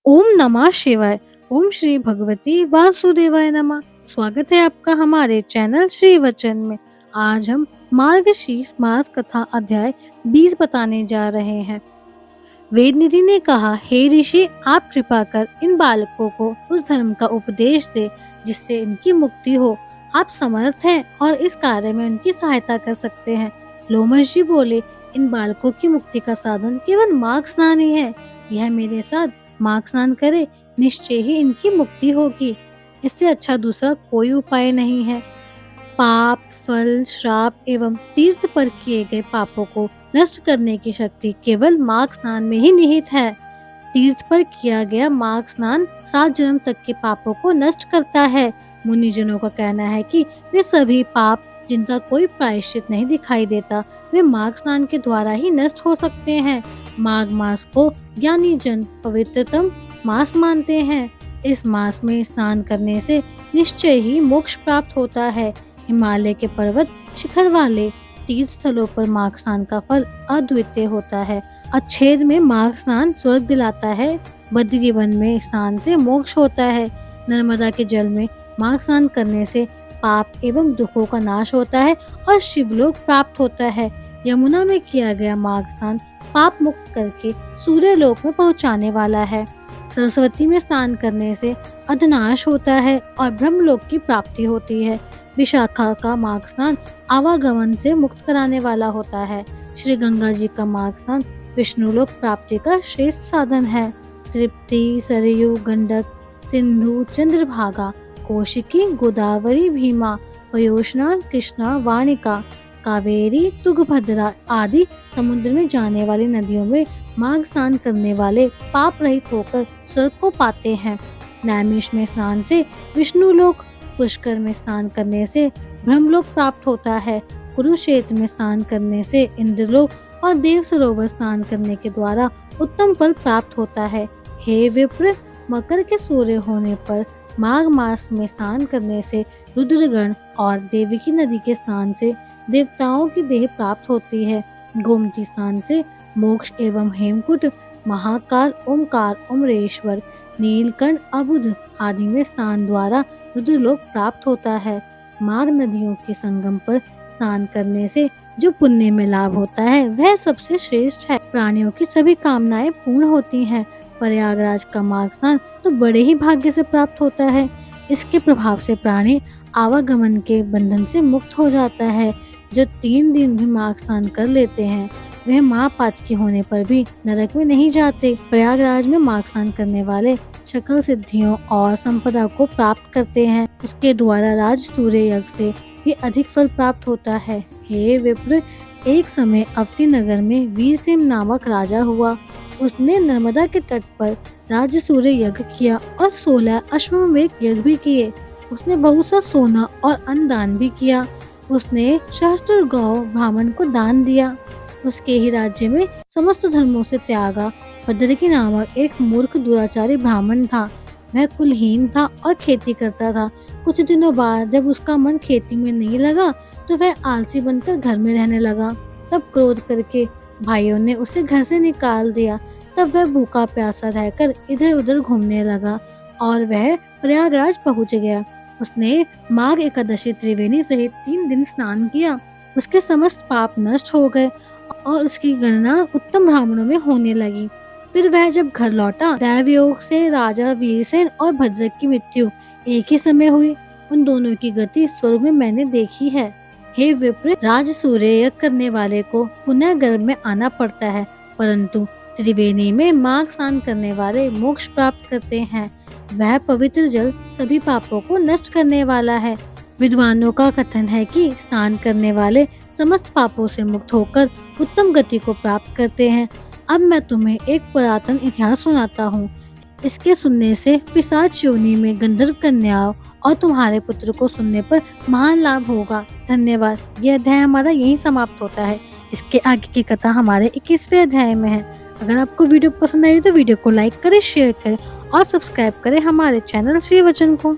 ओम नमः शिवाय। ओम श्री भगवती वासुदेवाय नमः। स्वागत है आपका हमारे चैनल श्री वचन में। आज हम मार्गशीर्ष मास कथा अध्याय 20 बताने जा रहे हैं। वेद निधि ने कहा, हे ऋषि, आप कृपा कर इन बालकों को उस धर्म का उपदेश दे जिससे इनकी मुक्ति हो। आप समर्थ हैं और इस कार्य में उनकी सहायता कर सकते हैं। लोमश जी बोले, इन बालकों की मुक्ति का साधन केवल माघ स्नान ही है। यह मेरे साथ माघ स्नान करे, निश्चय ही इनकी मुक्ति होगी। इससे अच्छा दूसरा कोई उपाय नहीं है। पाप, फल, श्राप एवं तीर्थ पर किए गए पापों को नष्ट करने की शक्ति केवल माघ स्नान में ही निहित है। तीर्थ पर किया गया माघ स्नान 7 जन्म तक के पापों को नष्ट करता है। मुनिजनों का कहना है कि वे सभी पाप जिनका कोई प्रायश्चित नहीं दिखाई देता, वे माघ स्नान के द्वारा ही नष्ट हो सकते हैं। माघ मास को ज्ञानी जन पवित्रतम मास मानते हैं। इस मास में स्नान करने से निश्चय ही मोक्ष प्राप्त होता है। हिमालय के पर्वत शिखर वाले तीर्थ स्थलों पर माघ स्नान का फल अद्वितीय होता है। अच्छेद में माघ स्नान स्वर्ग दिलाता है। बद्री वन में स्नान से मोक्ष होता है। नर्मदा के जल में माघ स्नान करने से पाप एवं दुखों का नाश होता है और शिवलोक प्राप्त होता है। यमुना में किया गया माघ स्नान पाप मुक्त करके सूर्य लोक में पहुंचाने वाला है। सरस्वती में स्नान करने से अधनाश होता है और ब्रह्मलोक की प्राप्ति होती है। विशाखा का माघ स्नान आवागमन से मुक्त कराने वाला होता है। श्री गंगा जी का माघ स्नान विष्णुलोक प्राप्ति का श्रेष्ठ साधन है। तृप्ति, सरयू, गंडक, सिंधु, चंद्रभागा, कौशिकी, गोदावरी, भीमा, पयोष्णा, कृष्णा, वाणिका, कावेरी, तुंगभद्रा आदि समुद्र में जाने वाली नदियों में माघ स्नान करने वाले पाप रहित होकर स्वर्ग को पाते हैं। नैमिष में स्नान से विष्णुलोक, पुष्कर में स्नान करने से ब्रह्मलोक प्राप्त होता है। कुरुक्षेत्र में स्नान करने से इंद्रलोक और देव सरोवर स्नान करने के द्वारा उत्तम फल प्राप्त होता है। हे विप्र, मकर के सूर्य होने पर माघ मास में स्नान करने से रुद्रगण और देविकी नदी के स्नान से देवताओं की देह प्राप्त होती है। गोमती स्नान से मोक्ष एवं हेमकुट, महाकाल, ओमकार, उमरेश्वर, नीलकंठ, अबुध आदि में स्नान द्वारा रुद्रलोक प्राप्त होता है। माघ नदियों के संगम पर स्नान करने से जो पुण्य में लाभ होता है वह सबसे श्रेष्ठ है। प्राणियों की सभी कामनाएं पूर्ण होती हैं। प्रयागराज का माघ स्नान तो बड़े ही भाग्य से प्राप्त होता है। इसके प्रभाव से प्राणी आवागमन के बंधन से मुक्त हो जाता है। जो 3 दिन भी माघ स्नान कर लेते हैं वह महापातकी होने पर भी नरक में नहीं जाते। प्रयागराज में माघ स्नान करने वाले सकल सिद्धियों और संपदा को प्राप्त करते हैं। उसके द्वारा राज सूर्य यज्ञ से भी अधिक फल प्राप्त होता है। हे विप्र, एक समय अवती नगर में वीरसेन नामक राजा हुआ। उसने नर्मदा के तट पर राज सूर्य यज्ञ किया और 16 अश्वमेध यज्ञ भी किए। उसने बहुत सा सोना और अन्न दान भी किया। उसने सहस्त्र गौ ब्राह्मण को दान दिया। उसके ही राज्य में समस्त धर्मों से त्यागा भद्रकी नामक एक मूर्ख दुराचारी ब्राह्मण था। वह कुलहीन था और खेती करता था। कुछ दिनों बाद जब उसका मन खेती में नहीं लगा तो वह आलसी बनकर घर में रहने लगा। तब क्रोध करके भाइयों ने उसे घर से निकाल दिया। तब वह भूखा प्यासा रहकर इधर उधर घूमने लगा और वह प्रयागराज पहुंच गया। उसने माघ एकादशी त्रिवेणी सहित 3 दिन स्नान किया। उसके समस्त पाप नष्ट हो गए और उसकी गणना उत्तम ब्राह्मणों में होने लगी। फिर वह जब घर लौटा, दैवयोग से राजा वीरसेन और भद्रक की मृत्यु एक ही समय हुई। उन दोनों की गति स्वर्ग में मैंने देखी है। हे विप्र, राज सूर्य यज्ञ करने वाले को पुनः गर्भ में आना पड़ता है, परंतु त्रिवेणी में माघ स्नान करने वाले मोक्ष प्राप्त करते हैं। वह पवित्र जल सभी पापों को नष्ट करने वाला है। विद्वानों का कथन है कि स्नान करने वाले समस्त पापों से मुक्त होकर उत्तम गति को प्राप्त करते हैं। अब मैं तुम्हें एक पुरातन इतिहास सुनाता हूँ। इसके सुनने से पिशाच योनि में गंधर्व कन्याओं और तुम्हारे पुत्र को सुनने पर महान लाभ होगा। धन्यवाद। यह अध्याय हमारा यहीं समाप्त होता है। इसके आगे की कथा हमारे 21वें अध्याय में है। अगर आपको वीडियो पसंद आई तो वीडियो को लाइक करें, शेयर करें और सब्सक्राइब करें हमारे चैनल श्री वचन को।